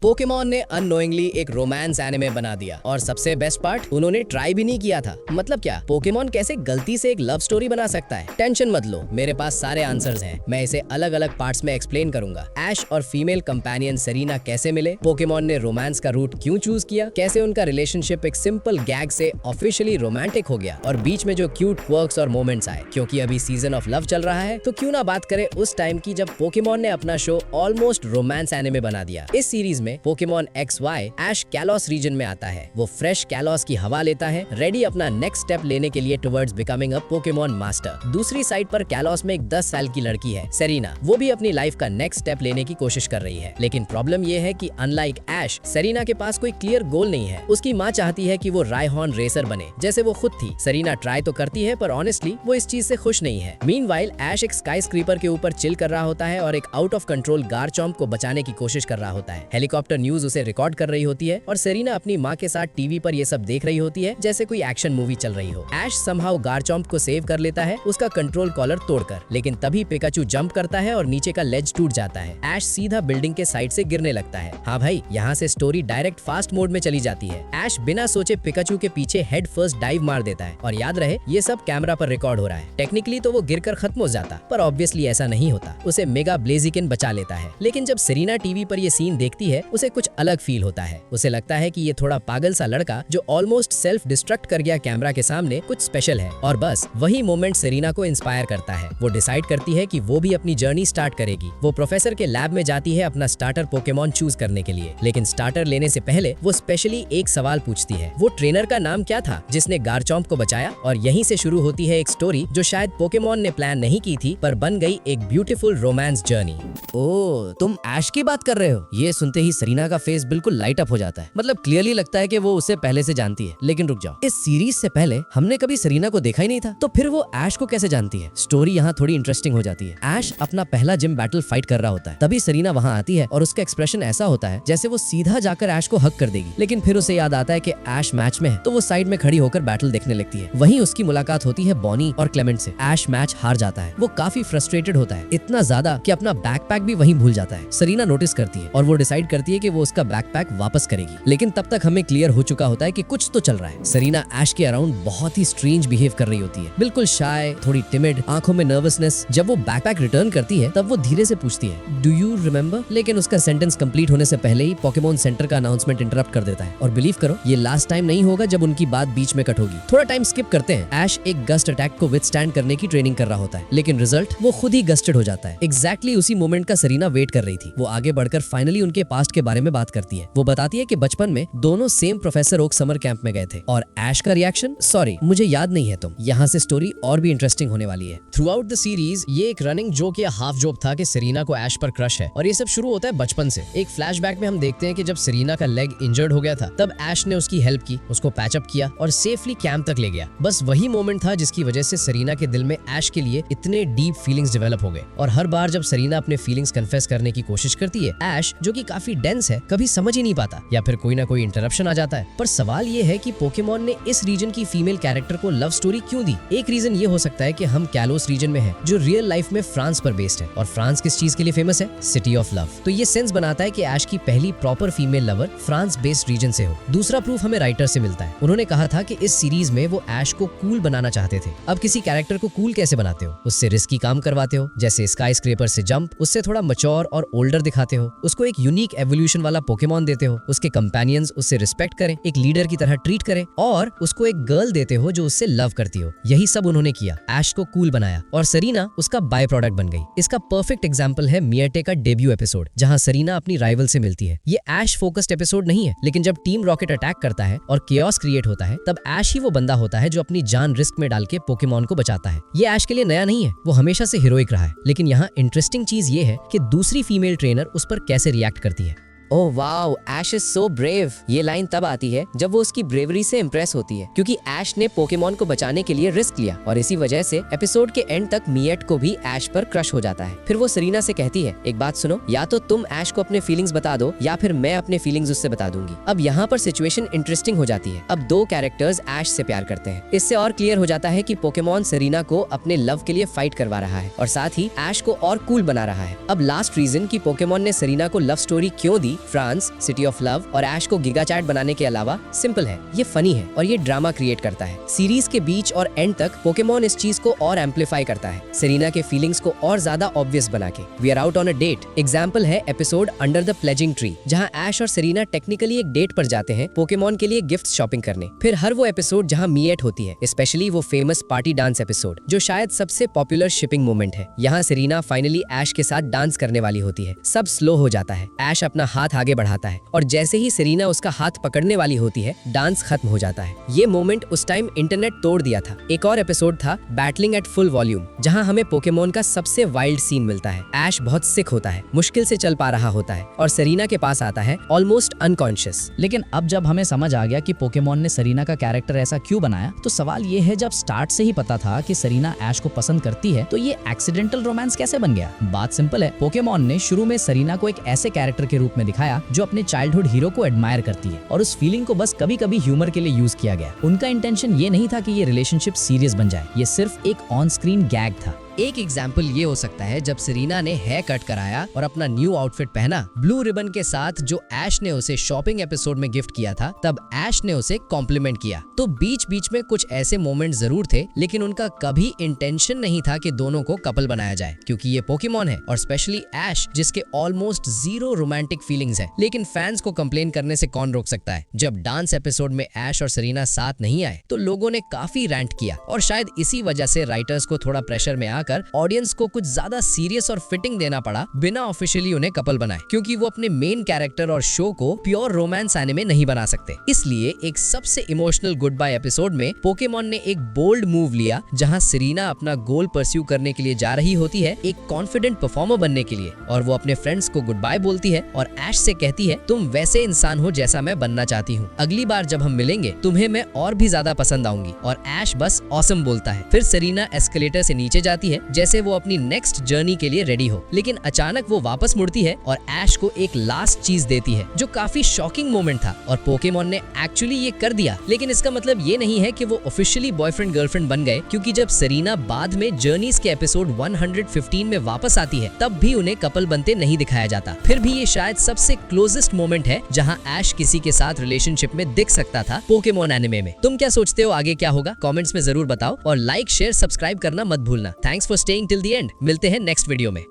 Pokemon ने unknowingly एक romance anime बना दिया और सबसे बेस्ट पार्ट उन्होंने ट्राई भी नहीं किया था। मतलब क्या, पोकेमॉन कैसे गलती से एक लव स्टोरी बना सकता है? टेंशन मत लो, मेरे पास सारे आंसर्स हैं। मैं इसे अलग अलग पार्ट्स में एक्सप्लेन करूंगा। ऐश और फीमेल कंपेनियन सेरीना कैसे मिले, पोकेमॉन ने रोमांस का रूट क्यों चूज किया, कैसे उनका रिलेशनशिप एक सिंपल गैग से ऑफिशियली रोमांटिक हो गया, और बीच में जो क्यूट क्वर्क्स और मोमेंट्स आए। क्योंकि अभी सीजन ऑफ लव चल रहा है, तो क्यों ना बात करें उस टाइम की जब पोकेमॉन ने अपना शो ऑलमोस्ट रोमांस एनिमे बना दिया। इस सीरीज में पोकेमॉन XY ऐश कैलोस रीजन में आता है। वो फ्रेश कैलोस की हवा लेता है, रेडी अपना नेक्स्ट स्टेप लेने के लिए towards becoming a Pokemon master. दूसरी साइड पर कैलोस में एक 10 साल की लड़की है सेरीना। वो भी अपनी लाइफ का नेक्स्ट स्टेप लेने की कोशिश कर रही है, लेकिन प्रॉब्लम ये है कि अनलाइक ऐश, सेरीना के पास कोई क्लियर गोल नहीं है। उसकी माँ चाहती है कि वो रायहॉर्न रेसर बने जैसे वो खुद थी। सेरीना ट्राई तो करती है, पर ऑनेस्टली वो इस चीज से खुश नहीं है। मीनवाइल ऐश एक स्काई स्क्रीपर के ऊपर चिल कर रहा होता है और एक आउट ऑफ कंट्रोल गारचॉम्प को बचाने की कोशिश कर रहा होता है। हेलीकॉप्टर न्यूज उसे रिकॉर्ड कर रही होती है और सेरीना अपनी माँ के साथ टीवी पर ये सब देख रही होती है जैसे कोई एक्शन मूवी चल रही हो। ऐश समहाउ गारचॉम्प को सेव कर लेता है, उसका कंट्रोल कॉलर तोड़कर, लेकिन तभी पिकाचू जंप करता है और नीचे का लेज टूट जाता है। ऐश सीधा बिल्डिंग के साइड से गिरने लगता है। हाँ भाई, यहाँ से स्टोरी डायरेक्ट फास्ट मोड में चली जाती है। ऐश बिना सोचे पिकाचू के पीछे हेड फर्स्ट डाइव मार देता है, और याद रहे ये सब कैमरा पर रिकॉर्ड हो रहा है। टेक्निकली तो वो गिरकर खत्म हो जाता, पर ऑब्वियसली ऐसा नहीं होता। उसे मेगा ब्लेजिकन बचा लेता है। लेकिन जब सेरीना टीवी पर ये सीन देखती है, उसे कुछ अलग फील होता है। उसे लगता है कि ये थोड़ा पागल सा लड़का जो ऑलमोस्ट सेल्फ डिस्ट्रक्ट कर गया कैमरा के सामने, कुछ स्पेशल है। और बस वही मोमेंट सेरीना को इंस्पायर करता है। वो डिसाइड करती है कि वो भी अपनी जर्नी स्टार्ट करेगी। वो प्रोफेसर के लैब में जाती है अपना स्टार्टर पोकेमॉन चूज करने के लिए, लेकिन स्टार्टर लेने से पहले वो स्पेशली एक सवाल पूछती है, वो ट्रेनर का नाम क्या था जिसने गारचॉम्प को बचाया? और यहीं से शुरू होती है एक स्टोरी जो शायद पोकेमॉन ने प्लान नहीं की थी, पर बन गई एक ब्यूटीफुल रोमांस जर्नी। ओह, तुम ऐश की बात कर रहे हो? ये सुनते ही सेरीना का फेस बिल्कुल लाइट अप हो जाता है। मतलब क्लियरली लगता है कि वो उसे पहले से जानती है। लेकिन रुक जाओ, इस सीरीज से पहले हमने कभी सेरीना को देखा ही नहीं था, तो फिर वो ऐश को कैसे जानती है? स्टोरी यहाँ थोड़ी इंटरेस्टिंग हो जाती है। ऐश अपना पहला जिम बैटल फाइट कर रहा होता है, तभी सेरीना वहाँ आती है और उसका एक्सप्रेशन ऐसा होता है जैसे वो सीधा जाकर ऐश को हक कर देगी। लेकिन फिर उसे याद आता है कि ऐश मैच में है, तो वो साइड में खड़ी होकर बैटल देखने लगती है। वहीं उसकी मुलाकात होती है बॉनी और क्लेमेंट से। ऐश मैच हार जाता है। वो काफी फ्रस्ट्रेटेड होता है, इतना ज्यादा कि अपना बैकपैक भी वहीं भूल जाता है। सेरीना नोटिस करती है और वो डिसाइड करती है कि वो उसका बैकपैक वापस करेगी। लेकिन तब तक हमें क्लियर हो चुका होता है कि कुछ तो चल रहा है। सेरीना ऐश के अराउंड बहुत ही स्ट्रेंज बिहेव कर रही होती है, बिल्कुल शाय, थोड़ी टिमिड, आंखों में नर्वसनेस। जब वो बैकपैक रिटर्न करती है, तब वो धीरे से पूछती है, डू यू रिमेम्बर? लेकिन उसका सेंटेंस कंप्लीट होने से पहले ही पोकेमॉन सेंटर का अनाउंसमेंट इंटरप्ट कर देता है। और बिलीव करो, ये लास्ट टाइम नहीं होगा जब उनकी बात बीच में कट होगी। थोड़ा टाइम स्किप करते हैं। ऐश एक गस्ट अटैक को विथस्टैंड करने की ट्रेनिंग कर रहा होता है, लेकिन रिजल्ट वो खुद ही गस्टेड हो जाता है। एग्जैक्टली उसी मोमेंट का सेरीना वेट कर रही थी। वो आगे बढ़कर फाइनली उनके पास्ट के बारे में बात करती है। वो बताती है कि बचपन में दोनों same professor Oak summer camp में गए थे, और ऐश का रिएक्शन, सॉरी मुझे याद नहीं है तुम। यहाँ से स्टोरी और भी इंटरेस्टिंग होने वाली है। थ्रू आउट द सीरीज ये एक रनिंग जोक या हाफ जोक था कि सेरीना को ऐश पर क्रश है, और ये सब शुरू होता है बचपन से। एक फ्लैशबैक में हम देखते हैं कि जब सेरीना का लेग इंजर्ड हो गया था, तब ऐश ने उसकी हेल्प की, उसको पैचअप किया और सेफली कैंप तक ले गया। बस वही मोमेंट था जिसकी वजह से सेरीना के दिल में ऐश के लिए इतने डीप फीलिंग्स डेवलप हो गए। और हर बार जब सेरीना अपने फीलिंग्स कन्फेस करने की कोशिश करती है, ऐश जो कि काफी डेंस है, कभी समझ ही नहीं पाता, या फिर कोई ना कोई इंटरप्शन आ जाता है। पर सवाल ये है कि पोकेमॉन ने इस रीजन की फीमेल कैरेक्टर को लव स्टोरी क्यों दी? एक रीजन ये हो सकता है कि हम कैलोस रीजन में हैं, जो रियल लाइफ में फ्रांस पर बेस्ड है। और फ्रांस किस चीज के लिए फेमस है? City of love. तो ये सेंस बनाता है कि ऐश की पहली proper female lover France based region से हो। दूसरा प्रूफ हमें राइटर से मिलता है। उन्होंने कहा था कि इस सीरीज में वो ऐश को कूल बनाना चाहते थे। अब किसी कैरेक्टर को कूल कैसे बनाते हो? उससे रिस्की काम करवाते हो, जैसे स्काई स्क्रेपर से जंप, उससे थोड़ा मैच्योर और ओल्डर दिखाते हो, उसको एक यूनिक एवोल्यूशन वाला पोकेमॉन देते हो, उसके कंपेनियंस उससे रिस्पेक्ट करें, एक लीडर की तरह ट्रीट करें, और उसको एक गर्ल देते हो जो उससे लव करती हो। यही सब उन्होंने किया, ऐश को कूल बनाया, और सेरीना उसका बाय प्रोडक्ट बन गई। इसका परफेक्ट एग्जांपल है मियाटे का डेब्यू एपिसोड, जहां सेरीना अपनी राइवल से मिलती है। ये ऐश फोकस्ड एपिसोड नहीं है, लेकिन जब टीम रॉकेट अटैक करता है और केओस क्रिएट होता है, तब ऐश ही वो बंदा होता है जो अपनी जान रिस्क में डाल के पोकेमॉन को बचाता है। ये ऐश के लिए नया नहीं है, वो हमेशा से हीरोइक रहा है। लेकिन यहाँ इंटरेस्टिंग चीज ये है कि दूसरी फीमेल ट्रेनर उस पर कैसे रिएक्ट करती है। Oh wow, Ash is so brave. ये लाइन तब आती है जब वो उसकी ब्रेवरी से इम्प्रेस होती है, क्योंकि ऐश ने पोकेमॉन को बचाने के लिए रिस्क लिया, और इसी वजह से एपिसोड के एंड तक मियट को भी ऐश पर क्रश हो जाता है। फिर वो सेरीना से कहती है, एक बात सुनो, या तो तुम ऐश को अपने फीलिंग्स बता दो, या फिर मैं अपने फीलिंग्स उससे बता दूंगी। अब यहाँ पर सिचुएशन इंटरेस्टिंग हो जाती है। अब दो कैरेक्टर्स ऐश से प्यार करते हैं। इससे और क्लियर हो जाता है कि पोकेमॉन सेरीना को अपने लव के लिए फाइट करवा रहा है, और साथ ही ऐश को और कूल बना रहा है। अब लास्ट रीजन कि पोकेमॉन ने सेरीना को लव स्टोरी क्यों दी, फ्रांस, सिटी ऑफ लव और ऐश को गिगा चैट बनाने के अलावा सिंपल है, ये फनी है और ये ड्रामा क्रिएट करता है। सीरीज के बीच और एंड तक पोकेमॉन इस चीज को और एम्पलीफाई करता है, सेरीना के फीलिंग्स को और ज्यादा ऑब्वियस बना के। We are out on a date example है episode under the pledging tree, जहाँ ऐश और सेरीना टेक्निकली एक डेट पर जाते हैं पोकेमॉन के लिए गिफ्ट शॉपिंग करने। फिर हर वो एपिसोड जहाँ मीएट होती है, स्पेशली वो फेमस पार्टी डांस एपिसोड जो शायद सबसे पॉपुलर शिपिंग मोमेंट है। यहाँ सेरीना फाइनली ऐश के साथ डांस करने वाली होती है, सब स्लो हो जाता है, ऐश अपना हाथ आगे बढ़ाता है और जैसे ही सेरीना उसका हाथ पकड़ने वाली होती है डांस खत्म हो जाता है। ये मोमेंट उस टाइम इंटरनेट तोड़ दिया था। एक और एपिसोड था बैटलिंग एट फुल वॉल्यूम, जहाँ हमें पोकेमॉन का सबसे वाइल्ड सीन मिलता है। ऐश बहुत सिक होता है, मुश्किल से चल पा रहा होता है और सेरीना के पास आता है ऑलमोस्ट अनकॉन्शियस। लेकिन अब जब हमें समझ आ गया कि पोकेमॉन ने सेरीना का कैरेक्टर ऐसा क्यों बनाया, तो सवाल ये है जब स्टार्ट से ही पता था कि सेरीना ऐश को पसंद करती है तो ये एक्सीडेंटल रोमांस कैसे बन गया? बात सिंपल है, पोकेमॉन ने शुरू में सेरीना को एक ऐसे कैरेक्टर के रूप में दिखाया जो अपने चाइल्डहुड हीरो को एडमायर करती है और उस फीलिंग को बस कभी कभी ह्यूमर के लिए यूज किया गया। उनका इंटेंशन ये नहीं था कि ये रिलेशनशिप सीरियस बन जाए, ये सिर्फ एक ऑन स्क्रीन गैग था। एक एग्जाम्पल ये हो सकता है जब सेरीना ने हेयर कट कराया और अपना न्यू आउटफिट पहना ब्लू रिबन के साथ जो ऐश ने उसे शॉपिंग एपिसोड में गिफ्ट किया था, तब ऐश ने उसे कॉम्प्लीमेंट किया। तो बीच बीच में कुछ ऐसे मोमेंट जरूर थे, लेकिन उनका कभी इंटेंशन नहीं था कि दोनों को कपल बनाया जाए, क्योंकि ये पोकेमॉन है और स्पेशली ऐश जिसके ऑलमोस्ट जीरो रोमांटिक फीलिंग्स है। लेकिन फैंस को कंप्लेन करने से कौन रोक सकता है? जब डांस एपिसोड में ऐश और सेरीना साथ नहीं आए तो लोगों ने काफी रैंट किया और शायद इसी वजह से राइटर्स को थोड़ा प्रेशर में आकर ऑडियंस को कुछ ज्यादा सीरियस और फिटिंग देना पड़ा, बिना ऑफिशियली उन्हें कपल बनाए, क्योंकि वो अपने मेन कैरेक्टर और शो को प्योर रोमांस एनिमे नहीं बना सकते। इसलिए एक सबसे इमोशनल गुड बाय एपिसोड में पोकेमॉन ने एक बोल्ड मूव लिया, जहां सेरीना अपना गोल परस्यू करने के लिए जा रही होती है, एक कॉन्फिडेंट परफॉर्मर बनने के लिए, और वो अपने फ्रेंड्स को गुड बाय बोलती है और ऐश से कहती है तुम वैसे इंसान हो जैसा मैं बनना चाहती हूँ, अगली बार जब हम मिलेंगे तुम्हें मैं और भी ज्यादा पसंद आऊंगी। और ऐश बस ऑसम बोलता है। फिर सेरीना एस्केलेटर से नीचे जाती है जैसे वो अपनी नेक्स्ट जर्नी के लिए रेडी हो, लेकिन अचानक वो वापस मुड़ती है और ऐश को एक लास्ट चीज देती है जो काफी शॉकिंग मोमेंट था। और पोकेमॉन ने एक्चुअली ये कर दिया, लेकिन इसका मतलब ये नहीं है कि वो ऑफिशियली बॉयफ्रेंड गर्लफ्रेंड बन गए, क्योंकि जब सेरीना बाद में जर्नीज के एपिसोड 115 में वापस आती है तब भी उन्हें कपल बनते नहीं दिखाया जाता। फिर भी ये शायद सबसे क्लोजेस्ट मोमेंट है जहां ऐश किसी के साथ रिलेशनशिप में दिख सकता था पोकेमॉन एनिमे में। तुम क्या सोचते हो आगे क्या होगा? कमेंट्स में जरूर बताओ और लाइक शेयर सब्सक्राइब करना मत भूलना। Thanks for staying till the end. मिलते हैं नेक्स्ट वीडियो में।